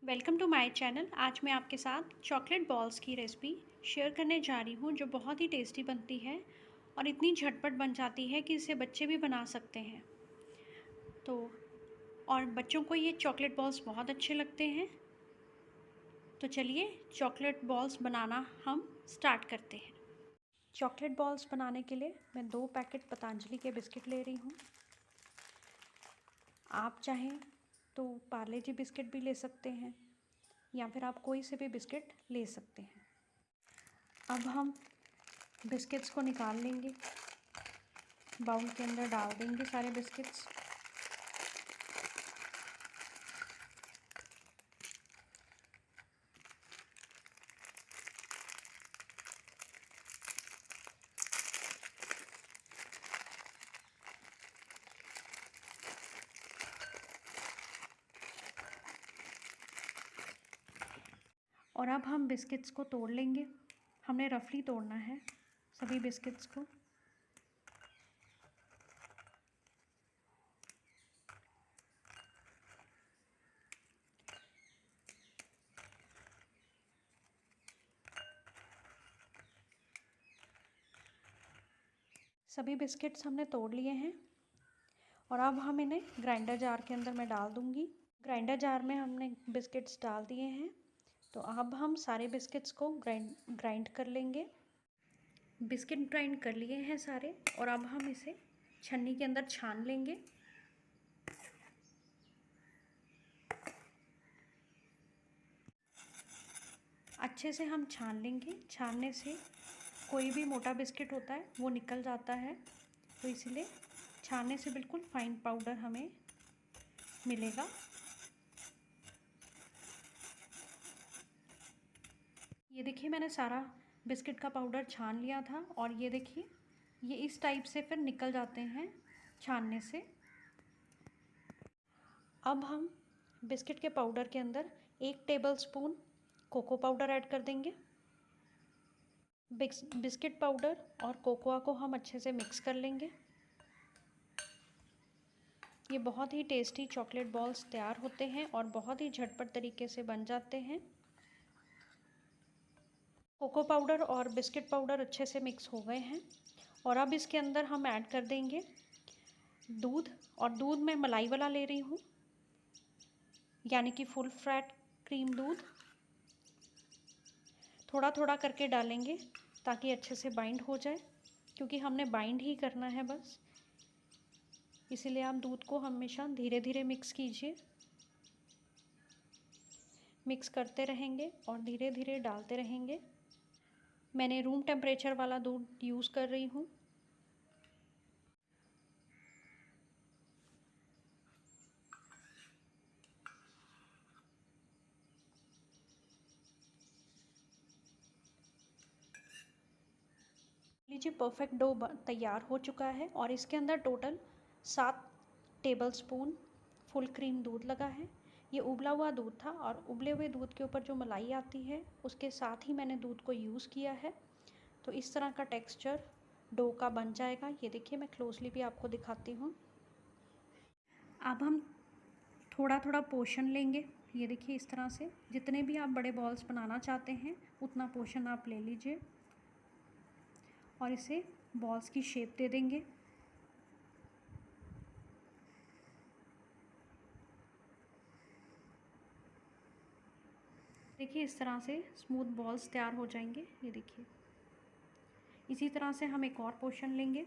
Welcome to my channel. आज मैं आपके साथ चॉकलेट बॉल्स की रेसिपी शेयर करने जा रही हूँ जो बहुत ही टेस्टी बनती है और इतनी झटपट बन जाती है कि इसे बच्चे भी बना सकते हैं। तो और बच्चों को ये चॉकलेट बॉल्स बहुत अच्छे लगते हैं। तो चलिए चॉकलेट बॉल्स बनाना हम स्टार्ट करते हैं। चॉकलेट बॉल्स बनाने के लिए मैं 2 पैकेट पतंजलि के बिस्किट ले रही हूँ। आप चाहें तो पार्ले जी बिस्किट भी ले सकते हैं या फिर आप कोई से भी बिस्किट ले सकते हैं। अब हम बिस्किट्स को निकाल लेंगे, बाउल के अंदर डाल देंगे सारे बिस्किट्स। और अब हम बिस्किट्स को तोड़ लेंगे। हमने रफली तोड़ना है सभी बिस्किट्स को। सभी बिस्किट्स हमने तोड़ लिए हैं और अब हम इन्हें ग्राइंडर जार के अंदर मैं डाल दूंगी। ग्राइंडर जार में हमने बिस्किट्स डाल दिए हैं, तो अब हम सारे बिस्किट्स को ग्राइंड कर लेंगे। बिस्किट ग्राइंड कर लिए हैं सारे और अब हम इसे छन्नी के अंदर छान लेंगे। अच्छे से हम छान लेंगे। छानने से कोई भी मोटा बिस्किट होता है वो निकल जाता है, तो इसलिए छानने से बिल्कुल फाइन पाउडर हमें मिलेगा। ये देखिए मैंने सारा बिस्किट का पाउडर छान लिया था और ये देखिए ये इस टाइप से फिर निकल जाते हैं छानने से। अब हम बिस्किट के पाउडर के अंदर 1 टेबलस्पून कोको पाउडर ऐड कर देंगे। बिस्किट पाउडर और कोकोआ को हम अच्छे से मिक्स कर लेंगे। ये बहुत ही टेस्टी चॉकलेट बॉल्स तैयार होते हैं और बहुत ही झटपट तरीके से बन जाते हैं। कोको पाउडर और बिस्किट पाउडर अच्छे से मिक्स हो गए हैं और अब इसके अंदर हम ऐड कर देंगे दूध। और दूध मैं मलाई वाला ले रही हूँ, यानी कि फुल फैट क्रीम दूध। थोड़ा थोड़ा करके डालेंगे ताकि अच्छे से बाइंड हो जाए, क्योंकि हमने बाइंड ही करना है बस। इसीलिए आप दूध को हमेशा धीरे धीरे मिक्स कीजिए। मिक्स करते रहेंगे और धीरे धीरे डालते रहेंगे। मैंने रूम टेम्परेचर वाला दूध यूज़ कर रही हूँ। लीजिए परफेक्ट डो तैयार हो चुका है और इसके अंदर टोटल 7 टेबलस्पून फुल क्रीम दूध लगा है। ये उबला हुआ दूध था और उबले हुए दूध के ऊपर जो मलाई आती है उसके साथ ही मैंने दूध को यूज़ किया है। तो इस तरह का टेक्सचर डो का बन जाएगा। ये देखिए मैं क्लोजली भी आपको दिखाती हूँ। अब हम थोड़ा थोड़ा पोर्शन लेंगे। ये देखिए इस तरह से जितने भी आप बड़े बॉल्स बनाना चाहते हैं उतना पोर्शन आप ले लीजिए और इसे बॉल्स की शेप दे देंगे। देखिए इस तरह से स्मूथ बॉल्स तैयार हो जाएंगे। ये देखिए इसी तरह से हम एक और पोर्शन लेंगे।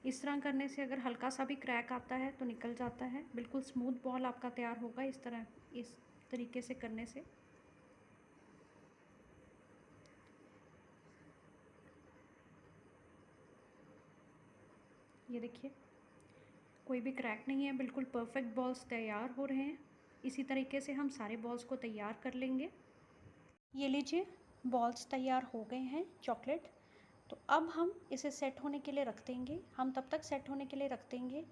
इस तरह करने से अगर हल्का सा भी क्रैक आता है तो निकल जाता है। बिल्कुल स्मूथ बॉल आपका तैयार होगा इस तरीके से करने से। ये देखिए कोई भी क्रैक नहीं है, बिल्कुल परफेक्ट बॉल्स तैयार हो रहे हैं। इसी तरीके से हम सारे बॉल्स को तैयार कर लेंगे। ये लीजिए बॉल्स तैयार हो गए हैं चॉकलेट। तो अब हम इसे सेट होने के लिए रख देंगे। हम तब तक सेट होने के लिए रख देंगे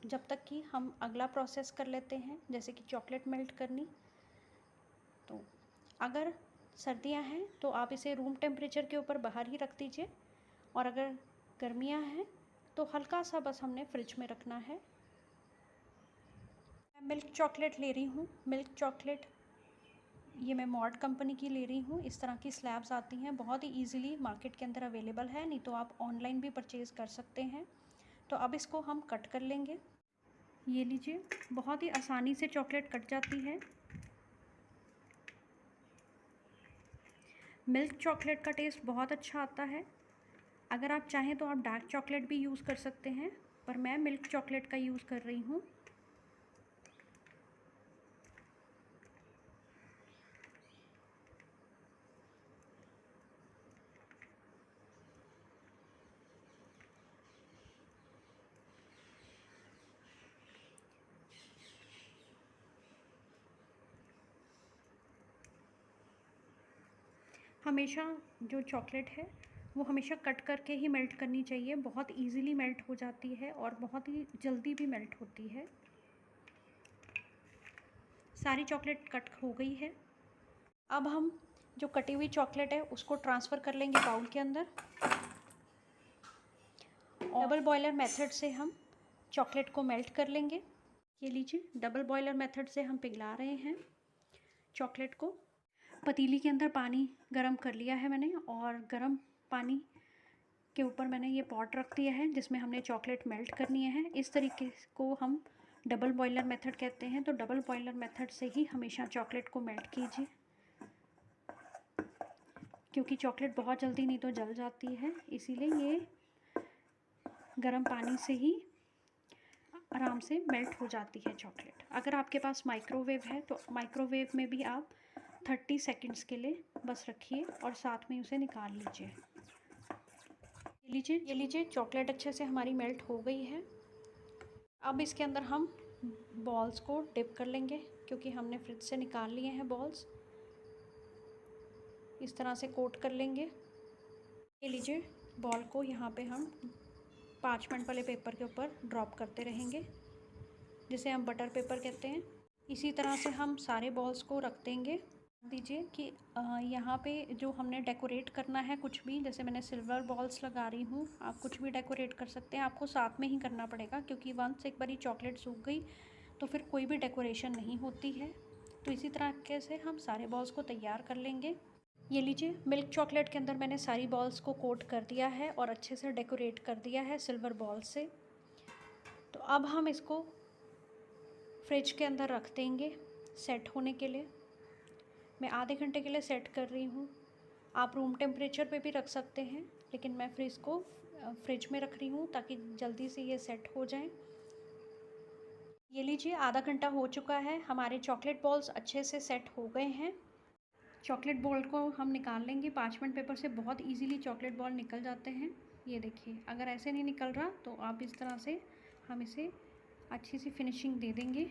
जब तक कि हम अगला प्रोसेस कर लेते हैं, जैसे कि चॉकलेट मेल्ट करनी। तो अगर सर्दियां हैं तो आप इसे रूम टेम्परेचर के ऊपर बाहर ही रख दीजिए और अगर गर्मियां हैं तो हल्का सा बस हमने फ्रिज में रखना है। मैं मिल्क चॉकलेट ले रही हूँ। मिल्क चॉकलेट ये मैं मॉर्ट कंपनी की ले रही हूँ। इस तरह की स्लैब्स आती हैं, बहुत ही ईजिली मार्केट के अंदर अवेलेबल है, नहीं तो आप ऑनलाइन भी परचेज़ कर सकते हैं। तो अब इसको हम कट कर लेंगे। ये लीजिए, बहुत ही आसानी से चॉकलेट कट जाती है। मिल्क चॉकलेट का टेस्ट बहुत अच्छा आता है। अगर आप चाहें तो आप डार्क चॉकलेट भी यूज़ कर सकते हैं, पर मैं मिल्क चॉकलेट का यूज़ कर रही हूँ। हमेशा जो चॉकलेट है वो हमेशा कट करके ही मेल्ट करनी चाहिए, बहुत इजीली मेल्ट हो जाती है और बहुत ही जल्दी भी मेल्ट होती है। सारी चॉकलेट कट हो गई है। अब हम जो कटी हुई चॉकलेट है उसको ट्रांसफ़र कर लेंगे बाउल के अंदर। डबल बॉयलर मेथड से हम चॉकलेट को मेल्ट कर लेंगे। ये लीजिए, डबल बॉयलर मेथड से हम पिघला रहे हैं चॉकलेट को। पतीली के अंदर पानी गरम कर लिया है मैंने, और गरम पानी के ऊपर मैंने ये पॉट रख दिया है जिसमें हमने चॉकलेट मेल्ट करनी है। इस तरीके को हम डबल बॉयलर मेथड कहते हैं। तो डबल बॉयलर मेथड से ही हमेशा चॉकलेट को मेल्ट कीजिए, क्योंकि चॉकलेट बहुत जल्दी नहीं तो जल जाती है, इसीलिए ये गर्म पानी से ही आराम से मेल्ट हो जाती है चॉकलेट। अगर आपके पास माइक्रोवेव है तो माइक्रोवेव में भी आप 30 सेकंड्स के लिए बस रखिए और साथ में उसे निकाल लीजिए। ये लीजिए, चॉकलेट अच्छे से हमारी मेल्ट हो गई है। अब इसके अंदर हम बॉल्स को डिप कर लेंगे, क्योंकि हमने फ्रिज से निकाल लिए हैं बॉल्स। इस तरह से कोट कर लेंगे। ये लीजिए, बॉल को यहाँ पे हम 5 मिनट वाले पेपर के ऊपर ड्रॉप करते रहेंगे, जिसे हम बटर पेपर कहते हैं। इसी तरह से हम सारे बॉल्स को रख देंगे। दीजिए कि यहाँ पे जो हमने डेकोरेट करना है कुछ भी, जैसे मैंने सिल्वर बॉल्स लगा रही हूँ, आप कुछ भी डेकोरेट कर सकते हैं। आपको साथ में ही करना पड़ेगा, क्योंकि वंस एक बारी चॉकलेट सूख गई तो फिर कोई भी डेकोरेशन नहीं होती है। तो इसी तरीके से हम सारे बॉल्स को तैयार कर लेंगे। ये लीजिए, मिल्क चॉकलेट के अंदर मैंने सारी बॉल्स को कोट कर दिया है और अच्छे से डेकोरेट कर दिया है सिल्वर बॉल से। तो अब हम इसको फ्रिज के अंदर रख देंगे सेट होने के लिए। मैं आधे घंटे के लिए सेट कर रही हूँ। आप रूम टेम्परेचर पे भी रख सकते हैं, लेकिन मैं फ्रिज में रख रही हूँ ताकि जल्दी से ये सेट हो जाए। ये लीजिए, आधा घंटा हो चुका है, हमारे चॉकलेट बॉल्स अच्छे से सेट हो गए हैं। चॉकलेट बॉल को हम निकाल लेंगे। 5 मिनट पेपर से बहुत इजीली चॉकलेट बॉल निकल जाते हैं। ये देखिए, अगर ऐसे नहीं निकल रहा तो आप इस तरह से हम इसे अच्छी सी फिनिशिंग दे देंगे।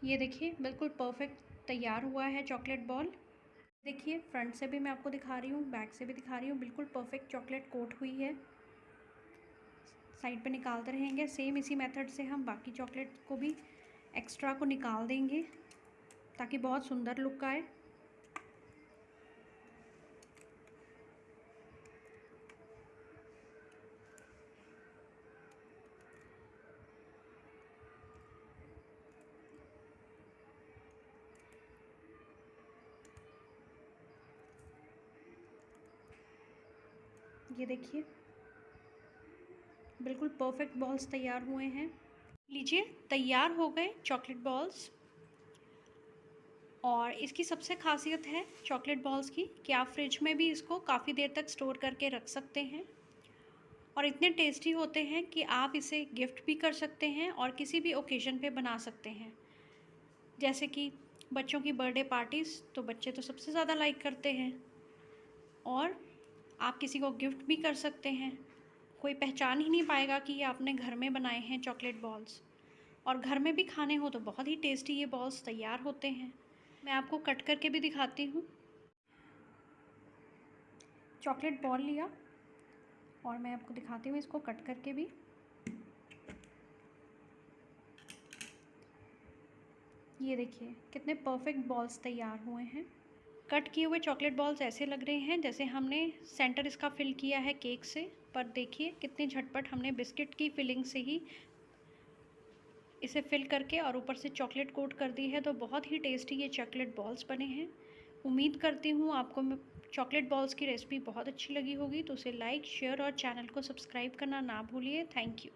ये देखिए, बिल्कुल परफेक्ट तैयार हुआ है चॉकलेट बॉल। देखिए, फ्रंट से भी मैं आपको दिखा रही हूँ, बैक से भी दिखा रही हूँ, बिल्कुल परफेक्ट चॉकलेट कोट हुई है। साइड पे निकालते रहेंगे। सेम इसी मेथड से हम बाकी चॉकलेट को भी एक्स्ट्रा को निकाल देंगे ताकि बहुत सुंदर लुक आए। ये देखिए, बिल्कुल परफेक्ट बॉल्स तैयार हुए हैं। लीजिए, तैयार हो गए चॉकलेट बॉल्स। और इसकी सबसे खासियत है चॉकलेट बॉल्स की कि आप फ्रिज में भी इसको काफ़ी देर तक स्टोर करके रख सकते हैं, और इतने टेस्टी होते हैं कि आप इसे गिफ्ट भी कर सकते हैं और किसी भी ओकेज़न पे बना सकते हैं। जैसे कि बच्चों की बर्थडे पार्टीज़, तो बच्चे तो सबसे ज़्यादा लाइक करते हैं, और आप किसी को गिफ्ट भी कर सकते हैं। कोई पहचान ही नहीं पाएगा कि ये आपने घर में बनाए हैं चॉकलेट बॉल्स। और घर में भी खाने हो तो बहुत ही टेस्टी ये बॉल्स तैयार होते हैं। मैं आपको कट करके भी दिखाती हूँ। चॉकलेट बॉल लिया और मैं आपको दिखाती हूँ इसको कट करके भी। ये देखिए कितने परफेक्ट बॉल्स तैयार हुए हैं। कट किए हुए चॉकलेट बॉल्स ऐसे लग रहे हैं जैसे हमने सेंटर इसका फिल किया है केक से, पर देखिए कितनी झटपट हमने बिस्किट की फिलिंग से ही इसे फिल करके और ऊपर से चॉकलेट कोट कर दी है। तो बहुत ही टेस्टी ये चॉकलेट बॉल्स बने हैं। उम्मीद करती हूँ आपको चॉकलेट बॉल्स की रेसिपी बहुत अच्छी लगी होगी। तो उसे लाइक, शेयर और चैनल को सब्सक्राइब करना ना भूलिए। Thank you.